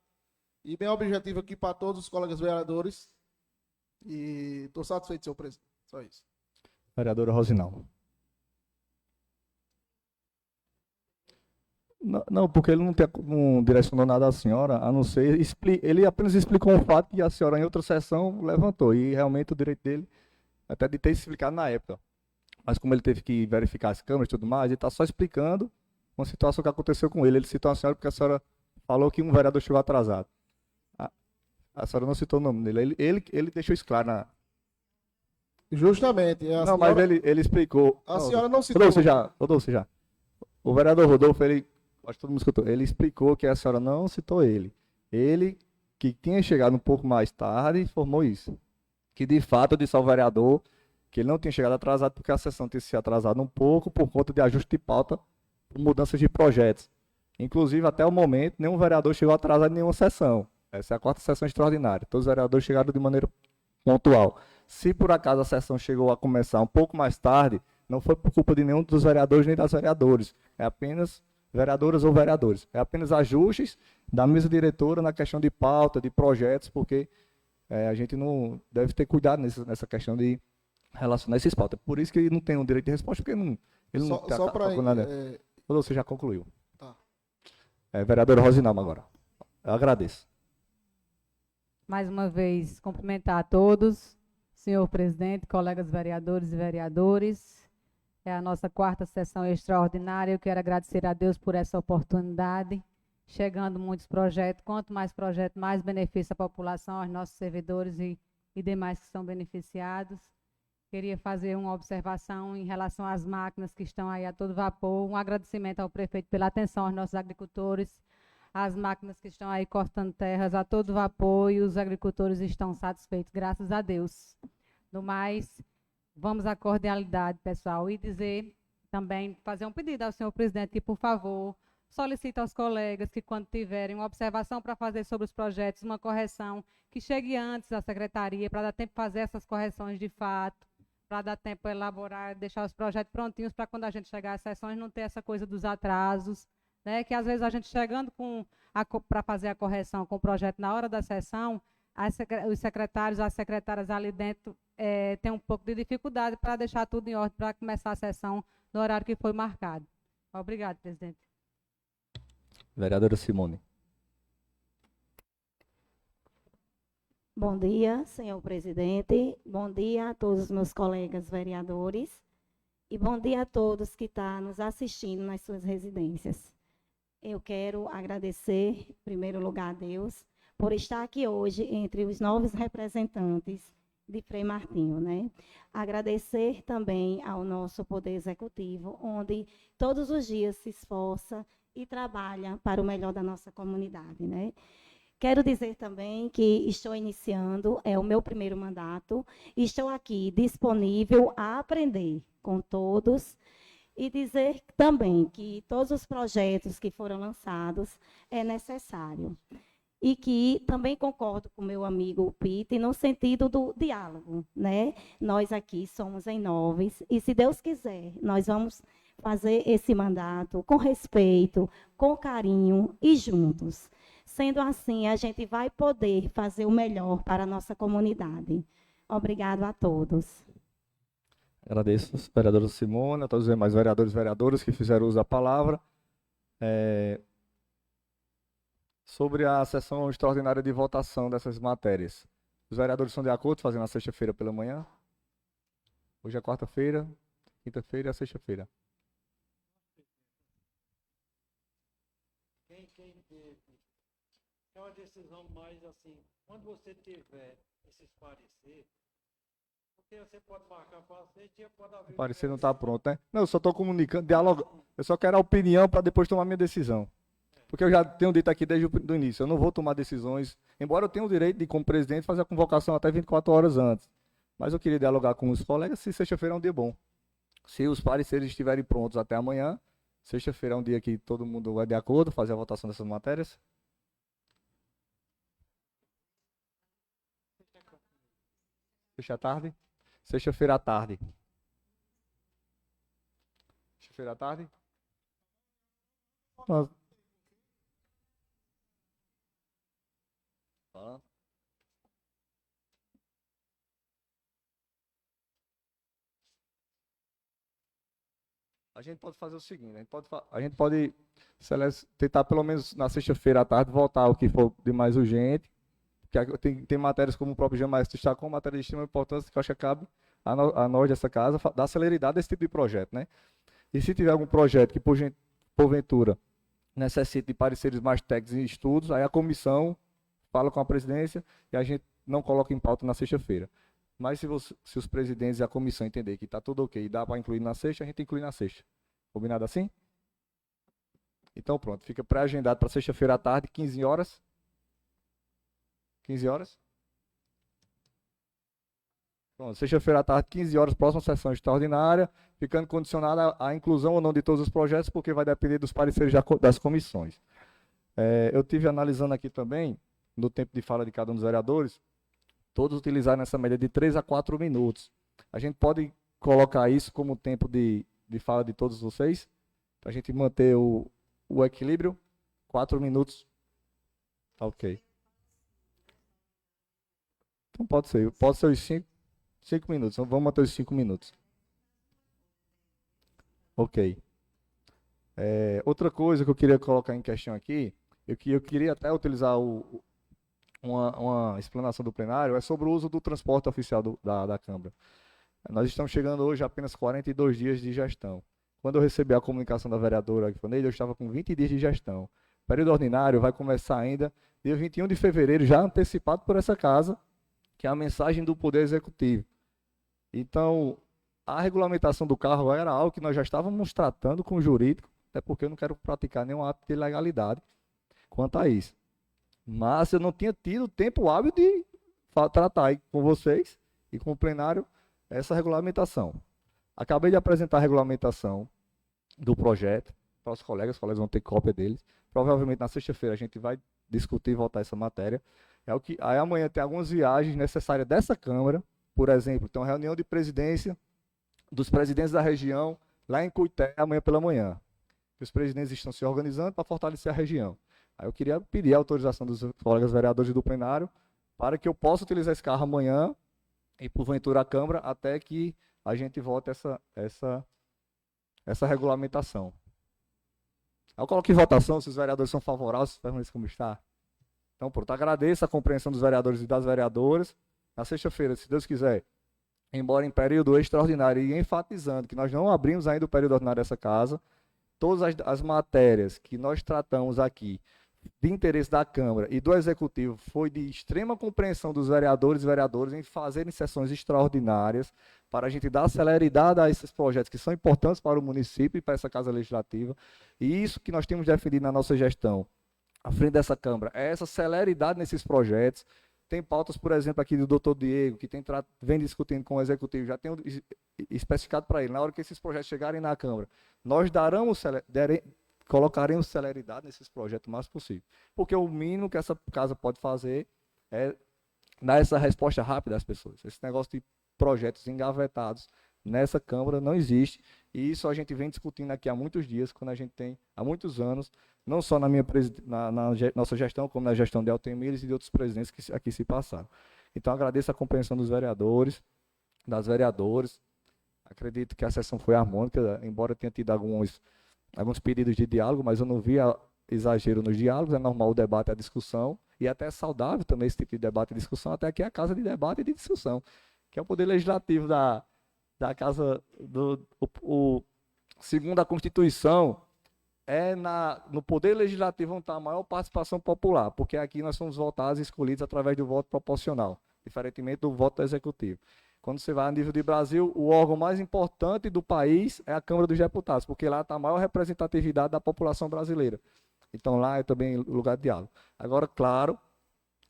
e bem objetivo aqui para todos os colegas vereadores, e estou satisfeito, senhor presidente. Só isso. Vereadora Rosinaldo. Não, porque ele não direcionou nada à senhora, a não ser, ele apenas explicou um fato que a senhora em outra sessão levantou, e realmente o direito dele, até de ter explicado na época, mas como ele teve que verificar as câmeras e tudo mais, ele está só explicando uma situação que aconteceu com ele. Ele citou a senhora porque a senhora falou que um vereador chegou atrasado. A senhora não citou o nome dele, ele deixou isso claro Justamente. Não, mas ele explicou. A senhora não citou. Rodolfo já. O vereador Rodolfo, acho que todo mundo escutou, ele explicou que a senhora não citou ele. Ele, que tinha chegado um pouco mais tarde, informou isso. Que de fato eu disse ao vereador que ele não tinha chegado atrasado porque a sessão tinha se atrasado um pouco por conta de ajuste de pauta por mudanças de projetos. Inclusive, até o momento, nenhum vereador chegou atrasado em nenhuma sessão. Essa é a 4ª sessão extraordinária. Todos os vereadores chegaram de maneira pontual. Se por acaso a sessão chegou a começar um pouco mais tarde, não foi por culpa de nenhum dos vereadores nem das vereadoras. É apenas vereadoras ou vereadores. É apenas ajustes da mesa diretora na questão de pauta, de projetos, porque a gente não deve ter cuidado nessa questão de relacionar esses pautas. Por isso que ele não tem um direito de resposta, porque ele não Só para Ou você já concluiu. Tá. Vereadora Rosinalma agora. Eu agradeço. Mais uma vez, cumprimentar a todos, senhor presidente, colegas vereadores e vereadores. É a nossa 4ª sessão extraordinária. Eu quero agradecer a Deus por essa oportunidade. Chegando muitos projetos. Quanto mais projetos, mais benefício à população, aos nossos servidores e demais que são beneficiados. Queria fazer uma observação em relação às máquinas que estão aí a todo vapor. Um agradecimento ao prefeito pela atenção aos nossos agricultores. As máquinas que estão aí cortando terras a todo vapor e os agricultores estão satisfeitos, graças a Deus. No mais, vamos à cordialidade, pessoal, e dizer também, fazer um pedido ao senhor presidente que, por favor, solicite aos colegas que, quando tiverem uma observação para fazer sobre os projetos, uma correção, que chegue antes à secretaria, para dar tempo de fazer essas correções de fato, para dar tempo para elaborar, deixar os projetos prontinhos, para quando a gente chegar às sessões não ter essa coisa dos atrasos, né? Que às vezes a gente chegando para fazer a correção com o projeto na hora da sessão, os secretários, as secretárias ali dentro têm um pouco de dificuldade para deixar tudo em ordem, para começar a sessão no horário que foi marcado. Obrigado, presidente. Vereadora Simone. Bom dia, senhor presidente. Bom dia a todos os meus colegas vereadores. E bom dia a todos que estão nos assistindo nas suas residências. Eu quero agradecer, em primeiro lugar, a Deus, por estar aqui hoje entre os novos representantes de Frei Martinho, né? Agradecer também ao nosso Poder Executivo, onde todos os dias se esforça e trabalha para o melhor da nossa comunidade, né? Quero dizer também que estou iniciando, é o meu primeiro mandato, e estou aqui disponível a aprender com todos e dizer também que todos os projetos que foram lançados é necessário. E que também concordo com o meu amigo Peter no sentido do diálogo, né? Nós aqui somos em 9 e, se Deus quiser, nós vamos fazer esse mandato com respeito, com carinho e juntos. Sendo assim, a gente vai poder fazer o melhor para a nossa comunidade. Obrigado a todos. Agradeço, vereadora Simone, a todos os demais vereadores e vereadoras que fizeram uso da palavra. Sobre a sessão extraordinária de votação dessas matérias. Os vereadores estão de acordo fazendo na sexta-feira pela manhã? Hoje é quarta-feira, quinta-feira e a sexta-feira. Quem teve, é uma decisão mais assim, quando você tiver esses pareceres, porque você pode marcar para sexta, pode haver... O parecer não está pronto, né? Não, eu só estou comunicando, dialogando. Eu só quero a opinião para depois tomar minha decisão. Porque eu já tenho dito aqui desde o início, eu não vou tomar decisões, embora eu tenha o direito de, como presidente, fazer a convocação até 24 horas antes. Mas eu queria dialogar com os colegas se sexta-feira é um dia bom. Se os pareceres estiverem prontos até amanhã, sexta-feira é um dia que todo mundo vai de acordo, fazer a votação dessas matérias. Sexta à tarde? Sexta-feira à tarde. Sexta-feira à tarde? A gente pode fazer o seguinte, a gente pode tentar pelo menos na sexta-feira à tarde votar o que for de mais urgente, porque tem matérias como o próprio Jean Maestro destacou, matéria de extrema importância que eu acho que cabe a nós dessa casa dar celeridade a esse tipo de projeto, né? E se tiver algum projeto que porventura necessite de pareceres mais técnicos e estudos, aí a comissão fala com a presidência e a gente não coloca em pauta na sexta-feira. Mas se os presidentes e a comissão entender que está tudo ok e dá para incluir na sexta, a gente inclui na sexta. Combinado assim? Então pronto, fica pré-agendado para sexta-feira à tarde, 15 horas. 15 horas? Pronto, sexta-feira à tarde, 15 horas, próxima sessão extraordinária, ficando condicionada à inclusão ou não de todos os projetos, porque vai depender dos pareceres das comissões. Eu tive analisando aqui também, no tempo de fala de cada um dos vereadores, todos utilizaram essa média de 3 a 4 minutos. A gente pode colocar isso como tempo de fala de todos vocês, para a gente manter o equilíbrio. 4 minutos. Tá ok. Então pode ser os 5. 5 minutos, vamos manter os 5 minutos. Ok. Outra coisa que eu queria colocar em questão aqui, eu queria até utilizar uma explanação do plenário, é sobre o uso do transporte oficial da Câmara. Nós estamos chegando hoje a apenas 42 dias de gestão. Quando eu recebi a comunicação da vereadora Agfanei, eu estava com 20 dias de gestão. O período ordinário vai começar ainda dia 21 de fevereiro, já antecipado por essa casa, que é a mensagem do Poder Executivo. Então, a regulamentação do carro era algo que nós já estávamos tratando com o jurídico, até porque eu não quero praticar nenhum ato de ilegalidade quanto a isso. Mas eu não tinha tido tempo hábil de tratar aí com vocês e com o plenário essa regulamentação. Acabei de apresentar a regulamentação do projeto para os colegas vão ter cópia deles. Provavelmente na sexta-feira a gente vai discutir e votar essa matéria. Aí amanhã tem algumas viagens necessárias dessa Câmara, por exemplo, tem uma reunião de presidência dos presidentes da região lá em Cuité amanhã pela manhã. Os presidentes estão se organizando para fortalecer a região. Aí eu queria pedir a autorização dos colegas vereadores do plenário para que eu possa utilizar esse carro amanhã e porventura a Câmara até que a gente vote essa regulamentação. Eu coloco em votação se os vereadores são favoráveis, permaneça como está. Então, pronto, agradeço a compreensão dos vereadores e das vereadoras. Na sexta-feira, se Deus quiser, embora em período extraordinário e enfatizando que nós não abrimos ainda o período ordinário dessa casa, todas as matérias que nós tratamos aqui de interesse da Câmara e do Executivo foi de extrema compreensão dos vereadores e vereadoras em fazerem sessões extraordinárias para a gente dar celeridade a esses projetos que são importantes para o município e para essa Casa Legislativa. E isso que nós temos defendido na nossa gestão, à frente dessa Câmara, é essa celeridade nesses projetos. Tem pautas, por exemplo, aqui do doutor Diego, que vem discutindo com o Executivo, já tenho especificado para ele, na hora que esses projetos chegarem na Câmara, nós colocaremos celeridade nesses projetos o mais possível. Porque o mínimo que essa casa pode fazer é dar essa resposta rápida às pessoas. Esse negócio de projetos engavetados nessa Câmara não existe. E isso a gente vem discutindo aqui há muitos dias, quando a gente tem, há muitos anos, não só na nossa gestão, como na gestão de Altemires e de outros presidentes que aqui se passaram. Então, agradeço a compreensão dos vereadores, das vereadoras. Acredito que a sessão foi harmônica, embora tenha tido alguns pedidos de diálogo, mas eu não vi exagero nos diálogos. É normal o debate e a discussão, e até é saudável também esse tipo de debate e discussão, até aqui é a casa de debate e de discussão, que é o poder legislativo da casa, segundo a Constituição, no poder legislativo onde está a maior participação popular, porque aqui nós somos votados e escolhidos através do voto proporcional, diferentemente do voto do Executivo. Quando você vai a nível de Brasil, o órgão mais importante do país é a Câmara dos Deputados, porque lá está a maior representatividade da população brasileira. Então lá é também lugar de diálogo. Agora, claro,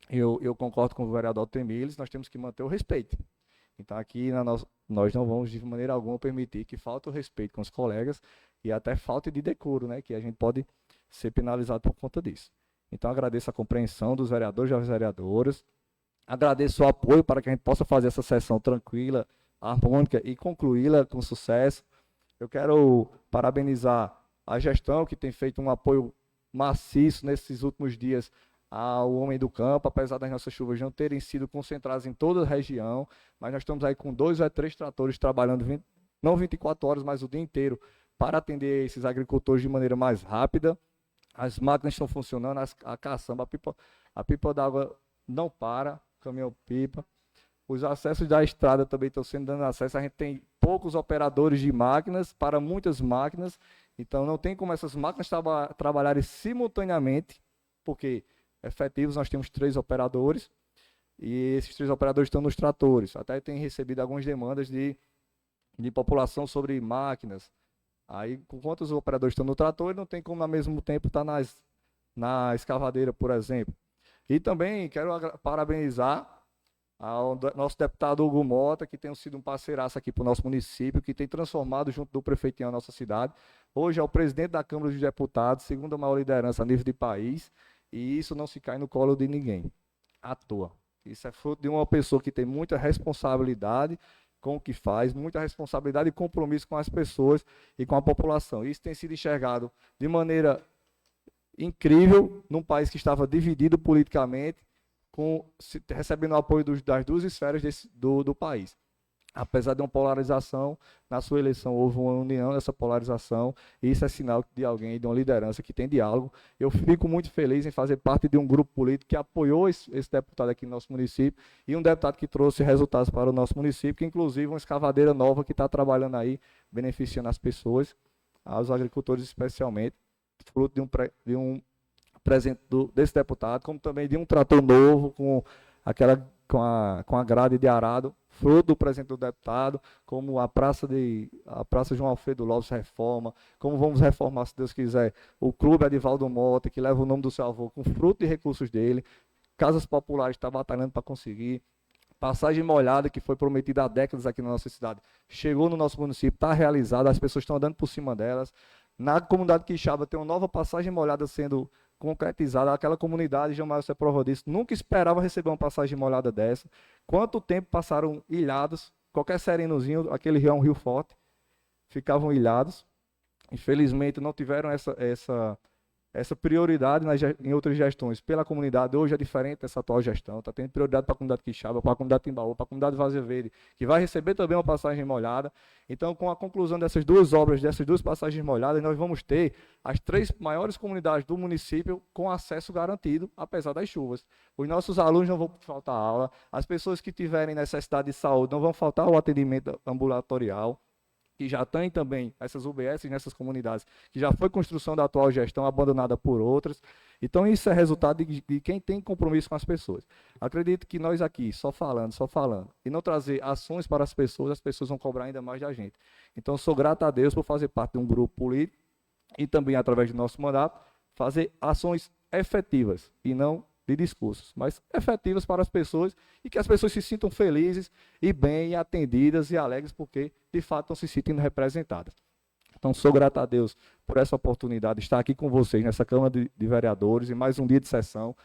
eu concordo com o vereador Temiles, nós temos que manter o respeito. Então aqui nós não vamos de maneira alguma permitir que falte o respeito com os colegas e até falte de decoro, né, que a gente pode ser penalizado por conta disso. Então agradeço a compreensão dos vereadores e das vereadoras. Agradeço o apoio para que a gente possa fazer essa sessão tranquila, harmônica e concluí-la com sucesso. Eu quero parabenizar a gestão que tem feito um apoio maciço nesses últimos dias ao homem do campo, apesar das nossas chuvas não terem sido concentradas em toda a região, mas nós estamos aí com 2 ou 3 tratores trabalhando, não 24 horas, mas o dia inteiro, para atender esses agricultores de maneira mais rápida. As máquinas estão funcionando, a caçamba, a pipa d'água não para, caminhão-pipa. Os acessos da estrada também estão sendo dando acesso. A gente tem poucos operadores de máquinas para muitas máquinas, então não tem como essas máquinas trabalharem simultaneamente, porque efetivos nós temos 3 operadores, e esses 3 operadores estão nos tratores. Até tem recebido algumas demandas de população sobre máquinas. Aí, enquanto os operadores estão no trator, não tem como ao mesmo tempo estar na escavadeira, por exemplo. E também quero parabenizar ao nosso deputado Hugo Mota, que tem sido um parceiraço aqui para o nosso município, que tem transformado junto do prefeitinho a nossa cidade. Hoje é o presidente da Câmara dos Deputados, segunda maior liderança a nível de país, e isso não se cai no colo de ninguém, à toa. Isso é fruto de uma pessoa que tem muita responsabilidade com o que faz, muita responsabilidade e compromisso com as pessoas e com a população. Isso tem sido enxergado de maneira incrível num país que estava dividido politicamente, recebendo o apoio das 2 esferas do país. Apesar de uma polarização, na sua eleição houve uma união nessa polarização, e isso é sinal de alguém, de uma liderança que tem diálogo. Eu fico muito feliz em fazer parte de um grupo político que apoiou esse deputado aqui no nosso município, e um deputado que trouxe resultados para o nosso município, que inclusive uma escavadeira nova que está trabalhando aí, beneficiando as pessoas, aos agricultores especialmente, fruto de um presente desse deputado, como também de um trator novo com a grade de arado, fruto do presente do deputado, como a Praça João Alfredo Lopes reforma, como vamos reformar, se Deus quiser, o Clube Edivaldo Mota, que leva o nome do seu avô, com fruto de recursos dele, Casas Populares está batalhando para conseguir, passagem molhada, que foi prometida há décadas aqui na nossa cidade, chegou no nosso município, está realizada, as pessoas estão andando por cima delas. Na comunidade Quixaba tem uma nova passagem molhada sendo concretizada. Aquela comunidade, jamais você prova disso, nunca esperava receber uma passagem molhada dessa. Quanto tempo passaram ilhados, qualquer serenozinho, aquele rio é um rio forte, ficavam ilhados. Infelizmente não tiveram essa prioridade em outras gestões pela comunidade. Hoje é diferente essa atual gestão, está tendo prioridade para a comunidade Quixaba, para a comunidade Timbaú, para a comunidade Vazia Verde, que vai receber também uma passagem molhada. Então, com a conclusão dessas duas obras, dessas duas passagens molhadas, nós vamos ter as 3 maiores comunidades do município com acesso garantido, apesar das chuvas. Os nossos alunos não vão faltar aula, as pessoas que tiverem necessidade de saúde não vão faltar o atendimento ambulatorial, que já tem também essas UBS nessas comunidades, que já foi construção da atual gestão, abandonada por outras. Então, isso é resultado de quem tem compromisso com as pessoas. Acredito que nós aqui, só falando, e não trazer ações para as pessoas vão cobrar ainda mais da gente. Então, sou grato a Deus por fazer parte de um grupo político e também, através do nosso mandato, fazer ações efetivas e não de discursos, mas efetivas para as pessoas e que as pessoas se sintam felizes e bem atendidas e alegres porque, de fato, estão se sentindo representadas. Então, sou grato a Deus por essa oportunidade de estar aqui com vocês nessa Câmara de Vereadores em mais um dia de sessão,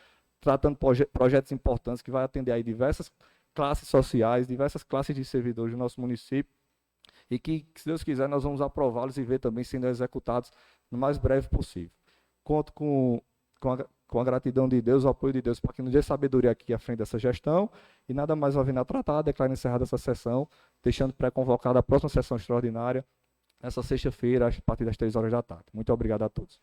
tratando projetos importantes que vai atender aí diversas classes sociais, diversas classes de servidores do nosso município e que, se Deus quiser, nós vamos aprová-los e ver também sendo executados no mais breve possível. Conto com a gratidão de Deus, o apoio de Deus, para que nos dê sabedoria aqui à frente dessa gestão, e nada mais havendo a tratar, declaro encerrada essa sessão, deixando pré-convocada a próxima sessão extraordinária, nessa sexta-feira, a partir das 3 horas da tarde. Muito obrigado a todos.